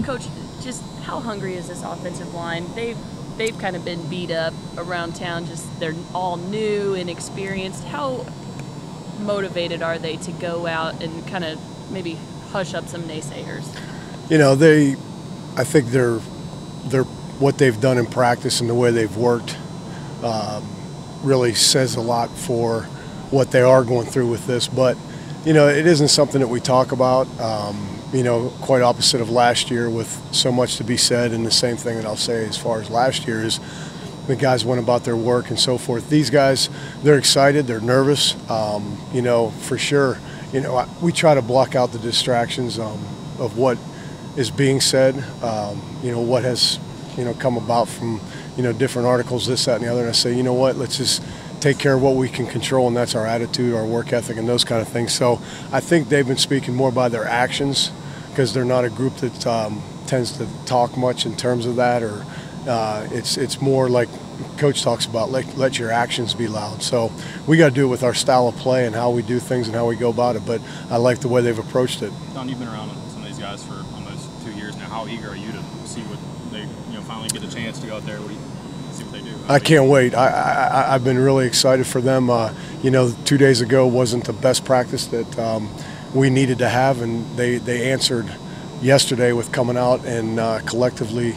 Coach, just how hungry is this offensive line? They've kind of been beat up around town. Just they're all new and experienced. How motivated are they to go out and kind of maybe hush up some naysayers? You know, I think they're what they've done in practice and the way they've worked really says a lot for what they are going through with this. But you know, it isn't something that we talk about. You know, quite opposite of last year with so much to be said. And the same thing that I'll say as far as last year is the guys went about their work and so forth. These guys, they're excited, they're nervous. You know, for sure. You know, we try to block out the distractions of what is being said. You know, what has come about from different articles, this, that, and the other. And I say, you know what, let's just take care of what we can control, and that's our attitude, our work ethic, and those kind of things. So I think they've been speaking more by their actions because they're not a group that tends to talk much in terms of that, or it's more like Coach talks about, let your actions be loud. So we got to do it with our style of play and how we do things and how we go about it. But I like the way they've approached it. Don, you've been around some of these guys for almost 2 years now. How eager are you to see what they finally get a chance to go out there? See what they do. I can't wait. I've been really excited for them. 2 days ago wasn't the best practice that we needed to have, and they answered yesterday with coming out and collectively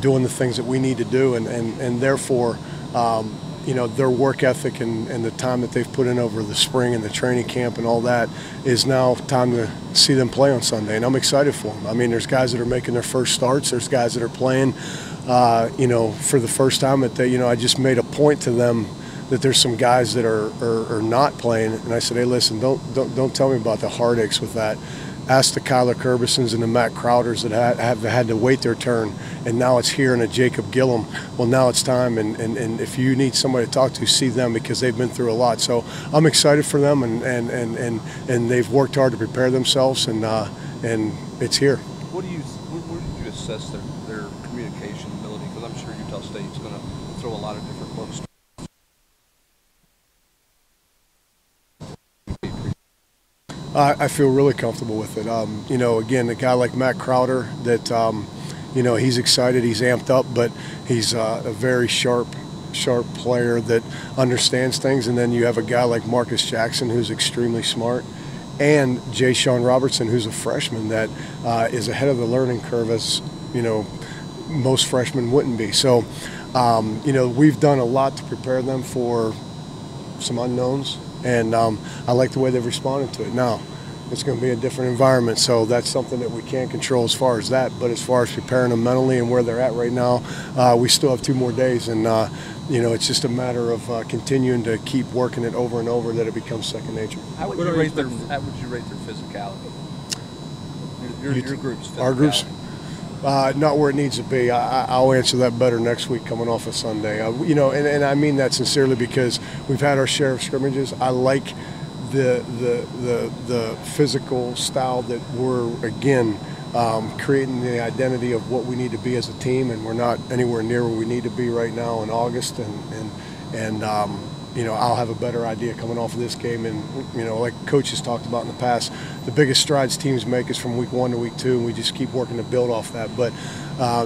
doing the things that we need to do, and therefore, their work ethic and the time that they've put in over the spring and the training camp and all that is now time to see them play on Sunday, and I'm excited for them. I mean, there's guys that are making their first starts. There's guys that are playing, for the first time. I just made a point to them that there's some guys that are not playing, and I said, hey, listen, don't tell me about the heartaches with that. Ask the Kyler Kurbisons and the Matt Crowders that have had to wait their turn, and now it's here in a Jacob Gillum. Well, now it's time, and if you need somebody to talk to, see them because they've been through a lot. So I'm excited for them, and they've worked hard to prepare themselves, and it's here. Where did you assess their communication ability? Because I'm sure Utah State's going to throw a lot of different looks. I feel really comfortable with it. Again, a guy like Matt Crowder that, he's excited, he's amped up, but he's a very sharp player that understands things. And then you have a guy like Marcus Jackson who's extremely smart, and Jay Sean Robertson, who's a freshman that is ahead of the learning curve, as most freshmen wouldn't be. So, we've done a lot to prepare them for some unknowns. And I like the way they've responded to it. Now, it's going to be a different environment, so that's something that we can't control as far as that. But as far as preparing them mentally and where they're at right now, we still have 2 more days. And, it's just a matter of continuing to keep working it over and over that it becomes second nature. How would you rate their physicality? Your group's physicality. Our group's? Not where it needs to be. I'll answer that better next week coming off of Sunday. And I mean that sincerely because we've had our share of scrimmages. I like the physical style that we're, again, creating the identity of what we need to be as a team, and we're not anywhere near where we need to be right now in August. And I'll have a better idea coming off of this game. And, like Coach has talked about in the past, the biggest strides teams make is from week 1 to week 2, and we just keep working to build off that. But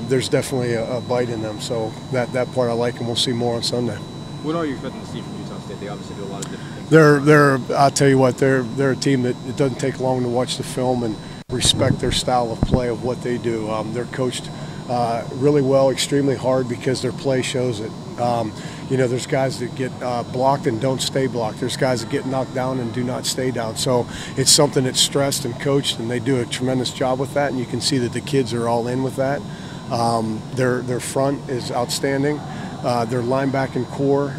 there's definitely a bite in them. So that part I like, and we'll see more on Sunday. What are you expecting to see from Utah State? They obviously do a lot of different things. I'll tell you what, they're a team that it doesn't take long to watch the film and respect their style of play of what they do. They're coached really well, extremely hard because their play shows it. There's guys that get blocked and don't stay blocked. There's guys that get knocked down and do not stay down. So it's something that's stressed and coached, and they do a tremendous job with that, and you can see that the kids are all in with that. Their front is outstanding. Their linebacking core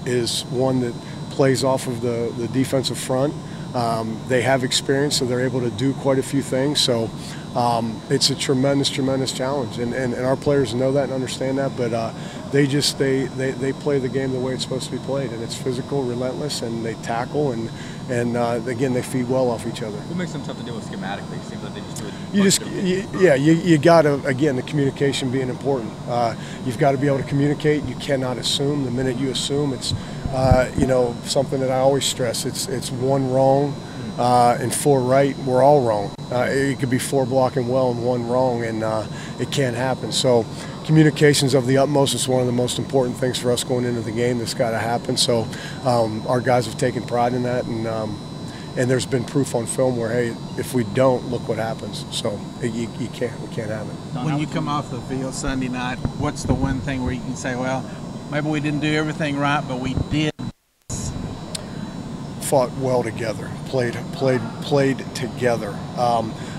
is one that plays off of the defensive front. They have experience, so they're able to do quite a few things. So it's a tremendous challenge, and our players know that and understand that. But they play the game the way it's supposed to be played, and it's physical, relentless, and they tackle, and again, they feed well off each other. What makes them tough to deal with schematically? It seems like they just do it. You got to, again, the communication being important. You've got to be able to communicate. You cannot assume. The minute you assume, it's something that I always stress. It's one wrong and 4 right, we're all wrong. It could be 4 blocking well and 1 wrong, and it can't happen. So communication's of the utmost. It's one of the most important things for us going into the game that's got to happen. So our guys have taken pride in that, and there's been proof on film where, hey, if we don't, look what happens. So we can't have it. When you come off the field Sunday night, what's the one thing where you can say, well, maybe we didn't do everything right, but we did? Fought well together, played together.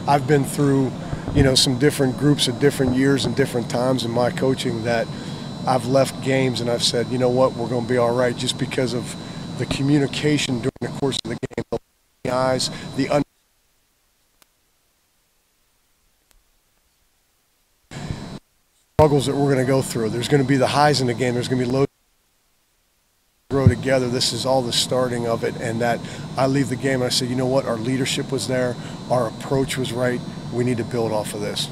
I've been through, some different groups at different years and different times in my coaching that I've left games and I've said, you know what, we're going to be all right, just because of the communication during the course of the game, the eyes, the struggles that we're going to go through. There's going to be the highs in the game. There's going to be lows. Grow together. This is all the starting of it, and that I leave the game and I say, you know what, our leadership was there, our approach was right, we need to build off of this.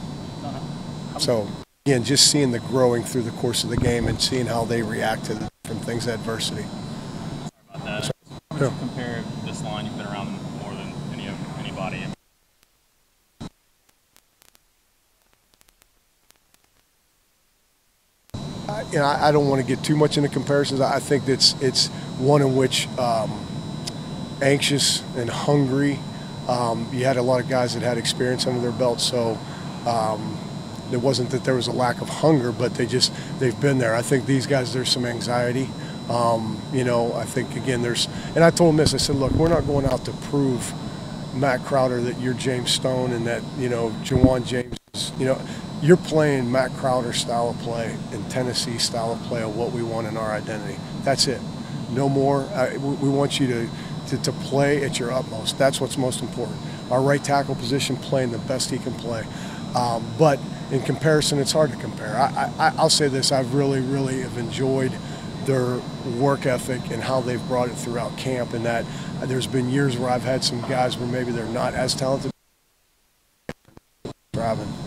So again, just seeing the growing through the course of the game and seeing how they react to the different things, adversity. Sorry about that. How would you compare this line? You've been around them more than anybody. I don't want to get too much into comparisons. I think it's one in which anxious and hungry. You had a lot of guys that had experience under their belt, so it wasn't that there was a lack of hunger, but they've been there. I think these guys, there's some anxiety. I think again and I told them this. I said, look, we're not going out to prove Matt Crowder that you're James Stone and that Jawan James is, you're playing Matt Crowder style of play and Tennessee style of play of what we want in our identity. That's it. No more. We want you to play at your utmost. That's what's most important. Our right tackle position, playing the best he can play. But in comparison, it's hard to compare. I'll say this. I've really, really have enjoyed their work ethic and how they've brought it throughout camp, and that there's been years where I've had some guys where maybe they're not as talented.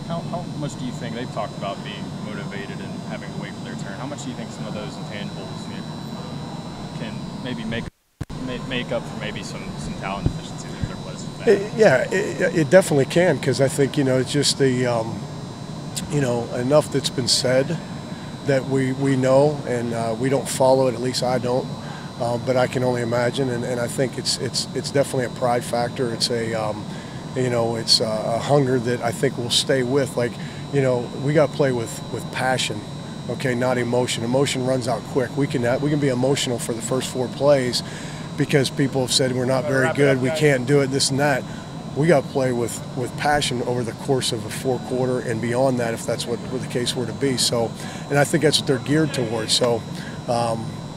How much do you think, they've talked about being motivated and having to wait for their turn, how much do you think some of those intangibles can maybe make up for maybe some talent deficiency that there was? It definitely can, because I think, it's just the, enough that's been said that we know, and we don't follow it, at least I don't, but I can only imagine, and I think it's definitely a pride factor. It's it's a hunger that I think will stay with. Like, we got to play with passion, okay, not emotion. Emotion runs out quick. We can be emotional for the first 4 plays because people have said we're not very good, we can't do it, this and that. We got to play with passion over the course of a 4-quarter and beyond that, if that's what the case were to be. So, and I think that's what they're geared towards. So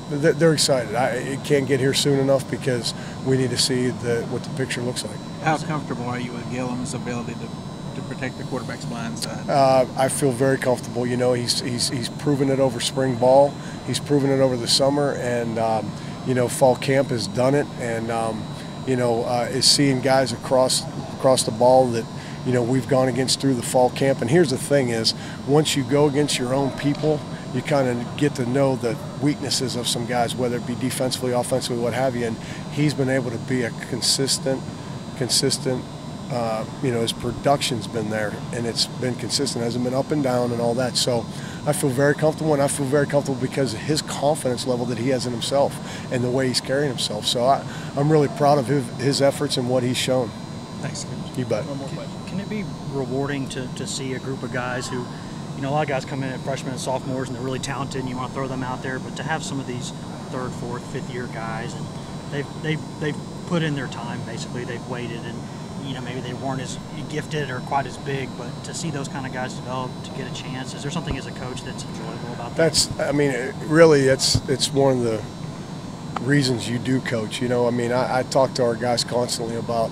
they're excited. It can't get here soon enough because we need to see what the picture looks like. How comfortable are you with Gillum's ability to protect the quarterback's blind side? I feel very comfortable. He's proven it over spring ball. He's proven it over the summer, and fall camp has done it. And is seeing guys across the ball that we've gone against through the fall camp. And here's the thing: is once you go against your own people, you kind of get to know the weaknesses of some guys, whether it be defensively, offensively, what have you. And he's been able to be a consistent. His production's been there, and it's been consistent. It hasn't been up and down and all that. So I feel very comfortable, and I feel very comfortable because of his confidence level that he has in himself and the way he's carrying himself. So I'm really proud of his efforts and what he's shown. Thanks, Coach. You bet. One more question. Can it be rewarding to see a group of guys who, a lot of guys come in at freshmen and sophomores and they're really talented and you want to throw them out there, but to have some of these 3rd, 4th, 5th year guys, and they've put in their time, basically. They've waited, and maybe they weren't as gifted or quite as big, but to see those kind of guys develop, to get a chance, is there something as a coach that's enjoyable about that? Really, it's one of the reasons you do coach. I talk to our guys constantly about,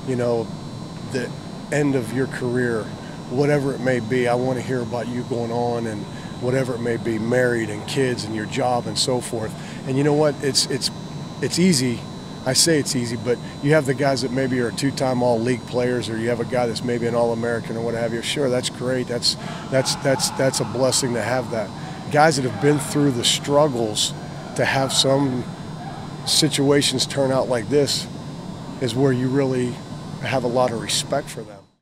the end of your career, whatever it may be. I want to hear about you going on and whatever it may be, married and kids and your job and so forth. And you know what? It's easy. I say it's easy, but you have the guys that maybe are 2-time all-league players, or you have a guy that's maybe an All-American or what have you. Sure, that's great. That's a blessing to have that. Guys that have been through the struggles to have some situations turn out like this, is where you really have a lot of respect for them.